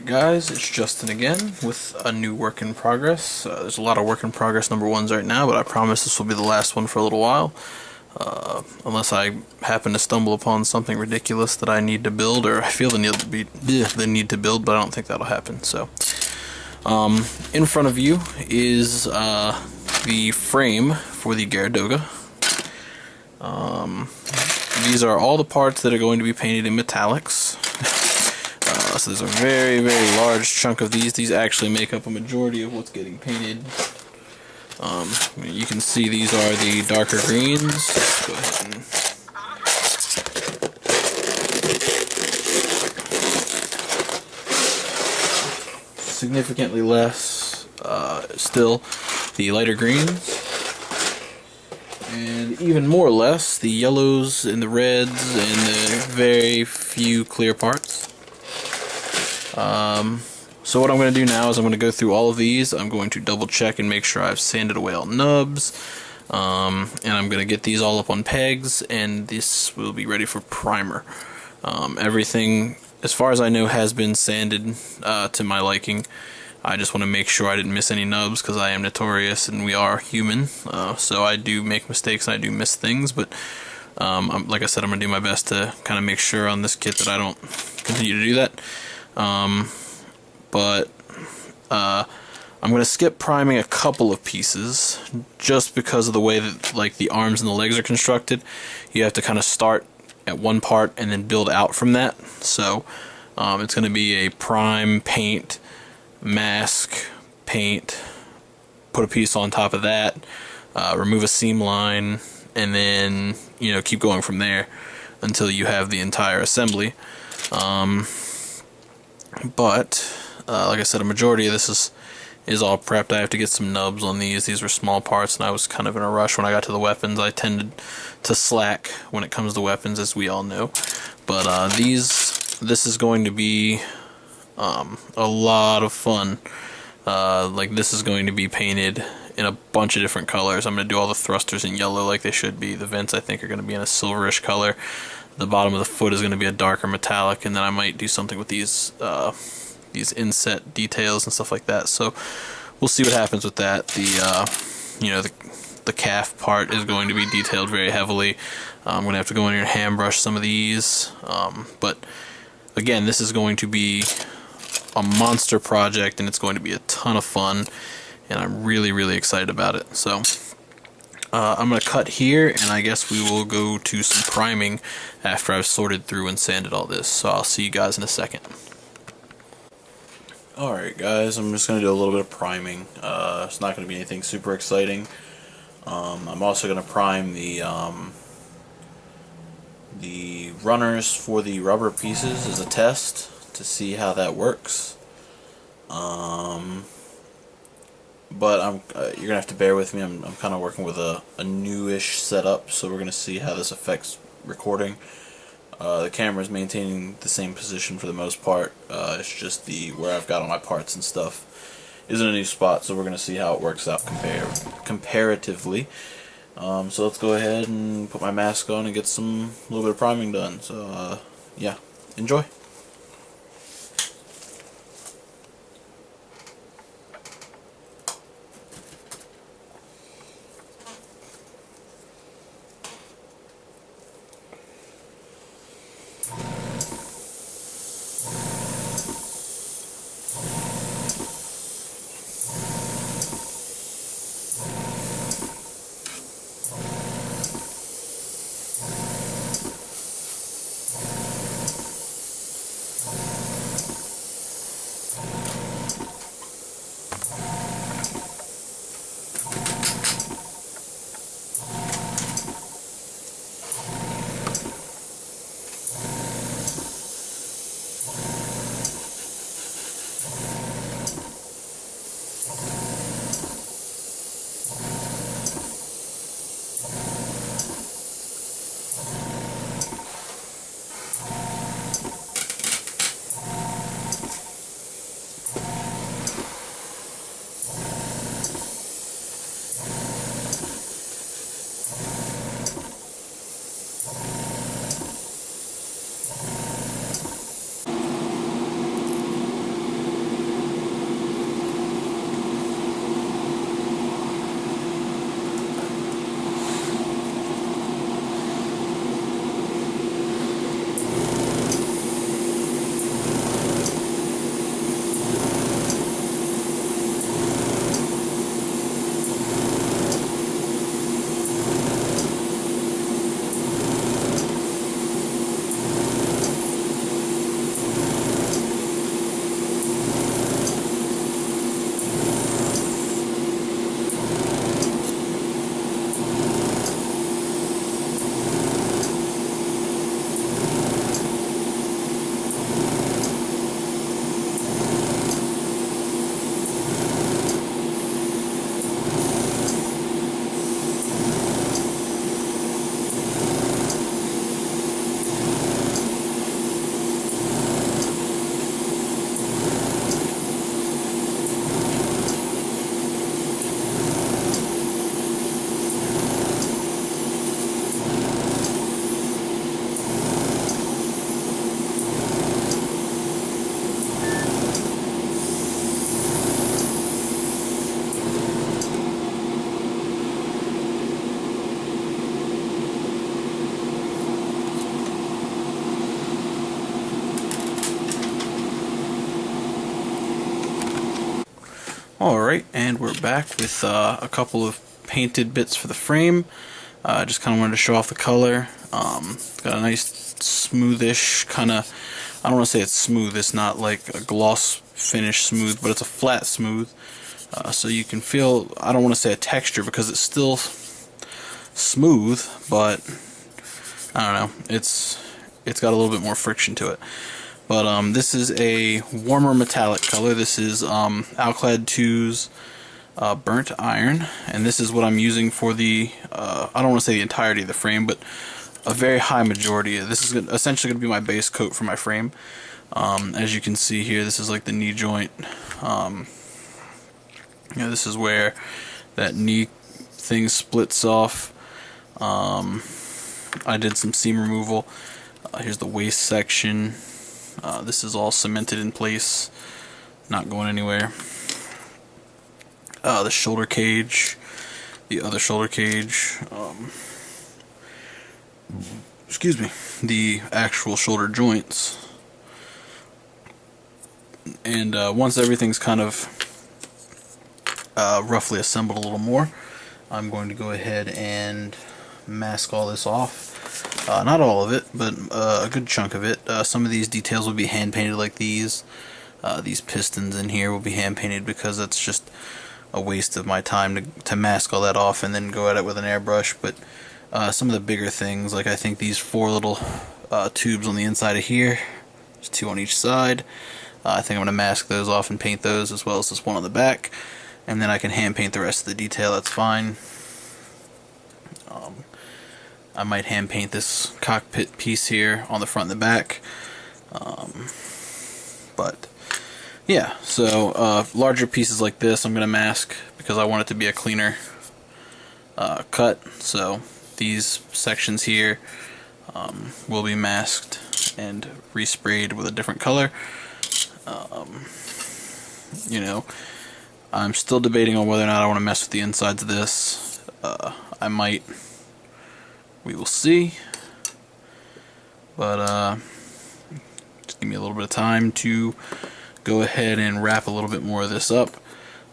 Alright guys, it's Justin again with a new work in progress. There's a lot of work in progress number ones right now, but I promise this will be the last one for a little while. Unless I happen to stumble upon something ridiculous that I need to build, or I feel the need to build, but I don't think that'll happen. So, in front of you is the frame for the Geara Doga. These are all the parts that are going to be painted in metallics. So there's a very, very large chunk of these. These actually make up a majority of what's getting painted. You can see these are the darker greens. Let's go ahead and significantly less still the lighter greens, and even more or less the yellows and the reds and the very few clear parts. So what I'm going to do now is I'm going to go through all of these. I'm going to double check and make sure I've sanded away all nubs, and I'm going to get these all up on pegs, and this will be ready for primer. Everything, as far as I know, has been sanded to my liking. I just want to make sure I didn't miss any nubs, because I am notorious and we are human, so I do make mistakes and I do miss things, but like I said, I'm going to do my best to kind of make sure on this kit that I don't continue to do that. I'm going to skip priming a couple of pieces just because of the way that like the arms and the legs are constructed. You have to kind of start at one part and then build out from that. So it's going to be a prime, paint, mask, paint, put a piece on top of that, remove a seam line, and then keep going from there until you have the entire assembly. But like I said, a majority of this is all prepped. I have to get some nubs on these. These were small parts, and I was kind of in a rush when I got to the weapons. I tended to slack when it comes to weapons, as we all know. But this is going to be a lot of fun. Like, this is going to be painted in a bunch of different colors. I'm going to do all the thrusters in yellow like they should be. The vents, I think, are going to be in a silverish color. The bottom of the foot is going to be a darker metallic, and then I might do something with these inset details and stuff like that. So we'll see what happens with that. The calf part is going to be detailed very heavily. I'm going to have to go in here and hand brush some of these. But again, this is going to be a monster project, and it's going to be a ton of fun, and I'm really, really excited about it. So I'm going to cut here, and I guess we will go to some priming after I've sorted through and sanded all this. So I'll see you guys in a second. Alright guys, I'm just going to do a little bit of priming. It's not going to be anything super exciting. I'm also going to prime the runners for the rubber pieces as a test to see how that works. But you're going to have to bear with me. I'm kind of working with a newish setup, so we're going to see how this affects recording. The camera is maintaining the same position for the most part. It's just where I've got all my parts and stuff is in a new spot, so we're going to see how it works out comparatively. So let's go ahead and put my mask on and get a little bit of priming done. So yeah, enjoy. Alright, and we're back with a couple of painted bits for the frame. Just kind of wanted to show off the color. Got a nice smoothish kind of, I don't want to say it's smooth, it's not like a gloss finish smooth, but it's a flat smooth. So you can feel, I don't want to say a texture because it's still smooth, but I don't know, it's got a little bit more friction to it. But this is a warmer metallic color. This is Alclad 2's Burnt Iron, and this is what I'm using for the, I don't want to say the entirety of the frame, but a very high majority. This is essentially going to be my base coat for my frame. As you can see here, this is like the knee joint. This is where that knee thing splits off. I did some seam removal. Here's the waist section. This is all cemented in place, not going anywhere. The shoulder cage, the other shoulder cage, excuse me, the actual shoulder joints. And once everything's kind of roughly assembled a little more, I'm going to go ahead and mask all this off. Not all of it, but a good chunk of it. Some of these details will be hand painted like these. These pistons in here will be hand painted because that's just a waste of my time to mask all that off and then go at it with an airbrush. But some of the bigger things, like I think these 4 little tubes on the inside of here, there's 2 on each side. I think I'm going to mask those off and paint those, as well as this one on the back. And then I can hand paint the rest of the detail, that's fine. I might hand paint this cockpit piece here on the front and the back. But yeah, so larger pieces like this I'm going to mask because I want it to be a cleaner cut. So these sections here will be masked and resprayed with a different color. You know, I'm still debating on whether or not I want to mess with the insides of this. I might. We will see. But just give me a little bit of time to go ahead and wrap a little bit more of this up.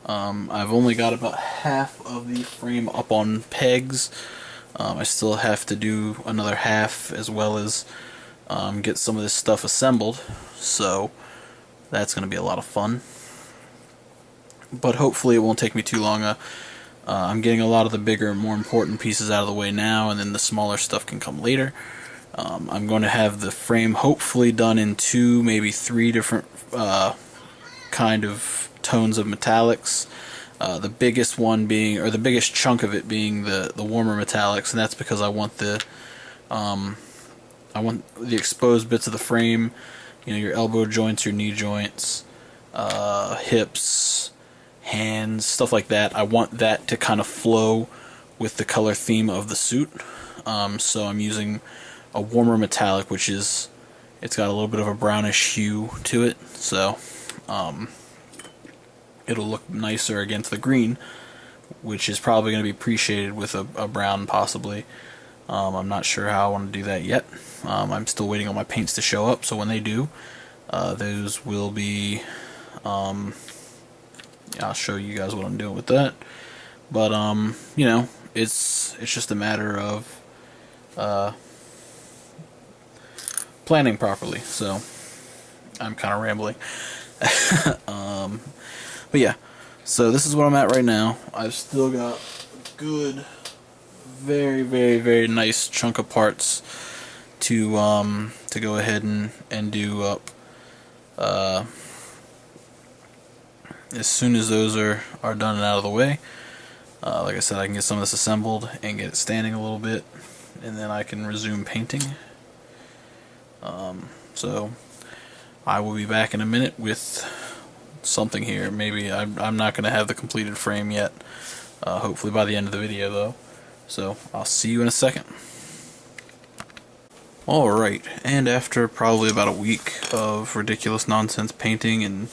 I've only got about half of the frame up on pegs. I still have to do another half, as well as get some of this stuff assembled. So that's going to be a lot of fun. But hopefully it won't take me too long. I'm getting a lot of the bigger, more important pieces out of the way now, and then the smaller stuff can come later. I'm going to have the frame hopefully done in 2, maybe 3 different kind of tones of metallics. The biggest one being, or the biggest chunk of it being the warmer metallics, and that's because I want the exposed bits of the frame, you know, your elbow joints, your knee joints, hips, hands, stuff like that. I want that to kind of flow with the color theme of the suit. So I'm using a warmer metallic, which is, it's got a little bit of a brownish hue to it, so it'll look nicer against the green, which is probably going to be appreciated with a brown possibly. I'm not sure how I want to do that yet. I'm still waiting on my paints to show up, so when they do, those will be I'll show you guys what I'm doing with that. But you know, it's just a matter of planning properly. So I'm kind of rambling. But yeah, so this is what I'm at right now. I've still got a good, very, very, very nice chunk of parts to go ahead and do up. As soon as those are done and out of the way, like I said, I can get some of this assembled and get it standing a little bit, and then I can resume painting. So I will be back in a minute with something here. Maybe I'm not going to have the completed frame yet. Hopefully by the end of the video though. So I'll see you in a second. Alright, and after probably about a week of ridiculous nonsense painting and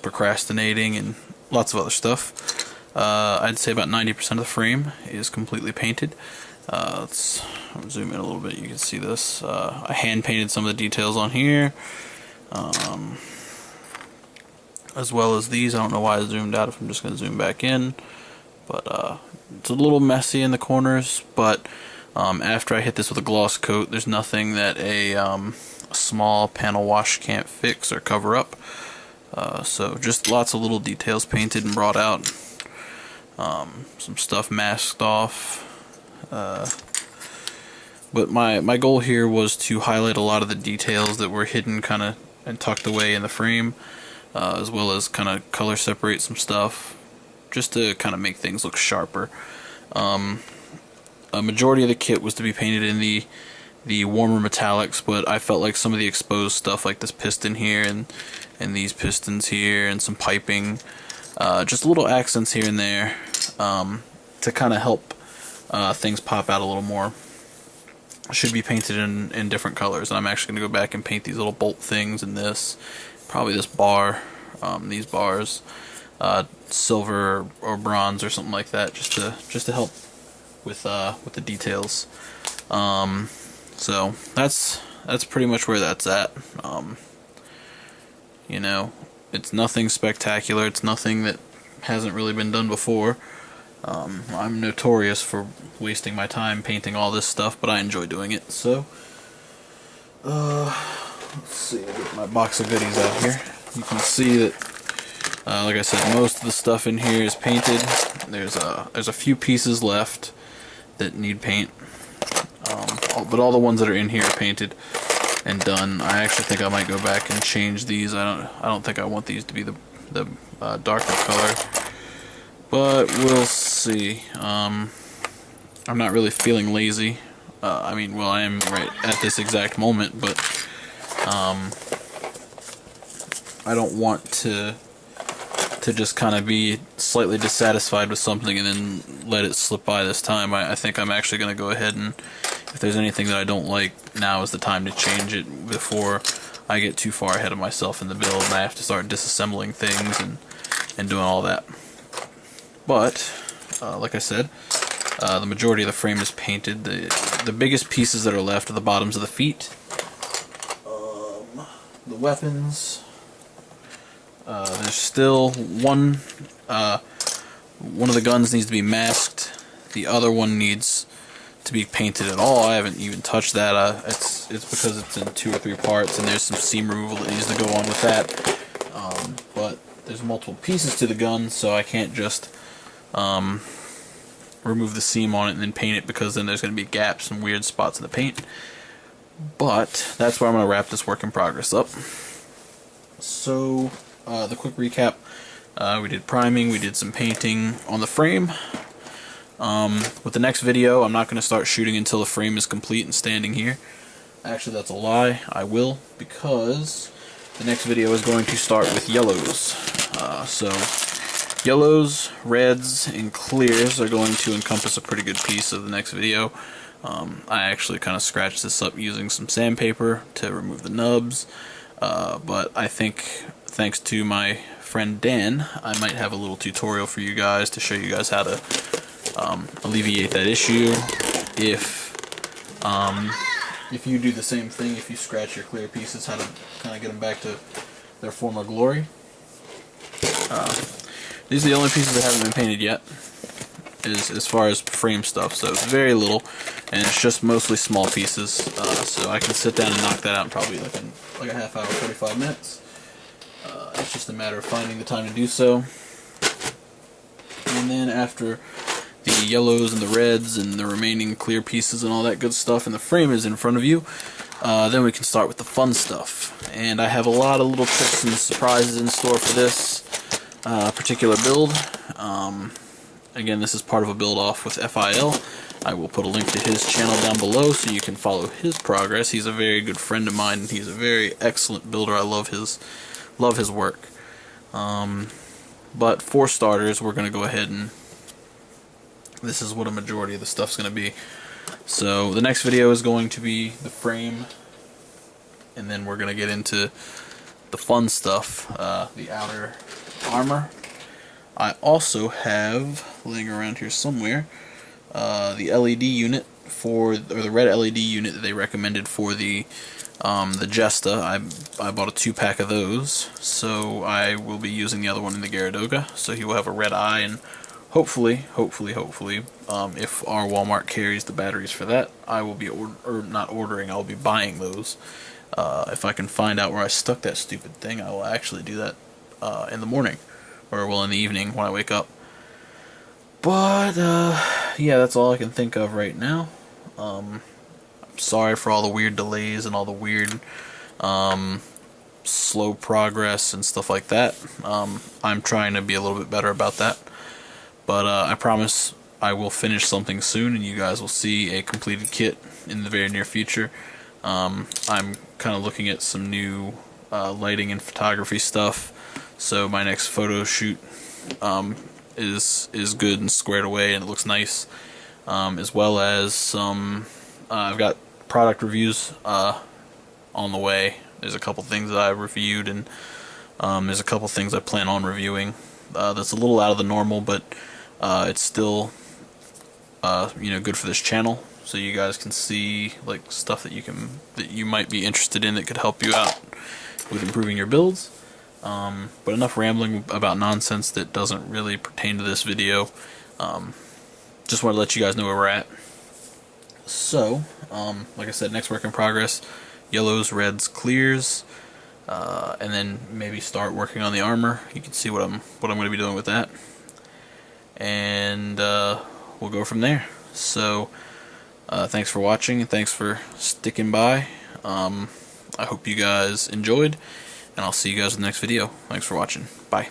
procrastinating and lots of other stuff, I'd say about 90% of the frame is completely painted. Let's zoom in a little bit. You can see this. I hand painted some of the details on here. as well as these. I don't know why I zoomed out if I'm just going to zoom back in, but it's a little messy in the corners, but after I hit this with a gloss coat, there's nothing that a small panel wash can't fix or cover up. So just lots of little details painted and brought out. Some stuff masked off. But my goal here was to highlight a lot of the details that were hidden kind of and tucked away in the frame, as well as kind of color separate some stuff, just to kind of make things look sharper. A majority of the kit was to be painted in the warmer metallics, but I felt like some of the exposed stuff, like this piston here and these pistons here and some piping, just little accents here and there, to kind of help things pop out a little more, should be painted in different colors. And I'm actually going to go back and paint these little bolt things and this, probably this bar, these bars, silver or bronze or something like that, just to help with the details. So that's pretty much where that's at. You know, it's nothing spectacular. It's nothing that hasn't really been done before. I'm notorious for wasting my time painting all this stuff, but I enjoy doing it. So, let's see, I'll get my box of goodies out here. You can see that, like I said, most of the stuff in here is painted. There's a few pieces left that need paint, but all the ones that are in here are painted and done. I actually think I might go back and change these. I don't think I want these to be the darker color, but we'll see. I'm not really feeling lazy. I mean, well, I am right at this exact moment, but I don't want to just kind of be slightly dissatisfied with something and then let it slip by this time. I think I'm actually going to go ahead and, if there's anything that I don't like, now is the time to change it before I get too far ahead of myself in the build and I have to start disassembling things and doing all that. But, like I said, the majority of the frame is painted. The biggest pieces that are left are the bottoms of the feet, the weapons. There's still one of the guns needs to be masked. The other one needs to be painted at all. I haven't even touched that. It's because it's in 2 or 3 parts, and there's some seam removal that needs to go on with that. But there's multiple pieces to the gun, so I can't just remove the seam on it and then paint it, because then there's going to be gaps and weird spots in the paint. But that's where I'm going to wrap this work in progress up. So, the quick recap, we did priming, we did some painting on the frame. With the next video, I'm not going to start shooting until the frame is complete and standing here. Actually, that's a lie. I will, because the next video is going to start with yellows. So, yellows, reds, and clears are going to encompass a pretty good piece of the next video. I actually kind of scratched this up using some sandpaper to remove the nubs, but I think, thanks to my friend Dan, I might have a little tutorial for you guys to show you guys how to alleviate that issue. If you do the same thing, if you scratch your clear pieces, how to kind of get them back to their former glory. These are the only pieces that haven't been painted yet, as far as frame stuff, so it's very little, and it's just mostly small pieces, so I can sit down and knock that out in probably like a half hour, 45 minutes. It's just a matter of finding the time to do so. And then after the yellows and the reds and the remaining clear pieces and all that good stuff, and the frame is in front of you, then we can start with the fun stuff. And I have a lot of little tricks and surprises in store for this particular build. Again, this is part of a build off with FIL. I will put a link to his channel down below so you can follow his progress. He's a very good friend of mine, and he's a very excellent builder. I love his work. But for starters, we're going to go ahead and this is what a majority of the stuff's going to be. So the next video is going to be the frame, and then we're going to get into the fun stuff, the outer armor. I also have, laying around here somewhere, the LED unit or the red LED unit that they recommended for the Jesta. I bought a 2-pack of those, so I will be using the other one in the Geara Doga. So he will have a red eye, and hopefully, if our Walmart carries the batteries for that, I will be not ordering. I'll be buying those. If I can find out where I stuck that stupid thing, I will actually do that in the morning, or well, in the evening when I wake up. But yeah, that's all I can think of right now. I'm sorry for all the weird delays and all the weird slow progress and stuff like that. I'm trying to be a little bit better about that. But I promise I will finish something soon, and you guys will see a completed kit in the very near future. I'm kind of looking at some new lighting and photography stuff, so my next photo shoot is good and squared away, and it looks nice. As well as some, I've got product reviews on the way. There's a couple things that I reviewed, and there's a couple things I plan on reviewing. That's a little out of the normal, but it's still good for this channel, so you guys can see like stuff that you might be interested in that could help you out with improving your builds. But enough rambling about nonsense that doesn't really pertain to this video. Just want to let you guys know where we're at. So, like I said, next work in progress: yellows, reds, clears, and then maybe start working on the armor. You can see what I'm going to be doing with that, and we'll go from there. So, thanks for watching, and thanks for sticking by. I hope you guys enjoyed, and I'll see you guys in the next video. Thanks for watching. Bye.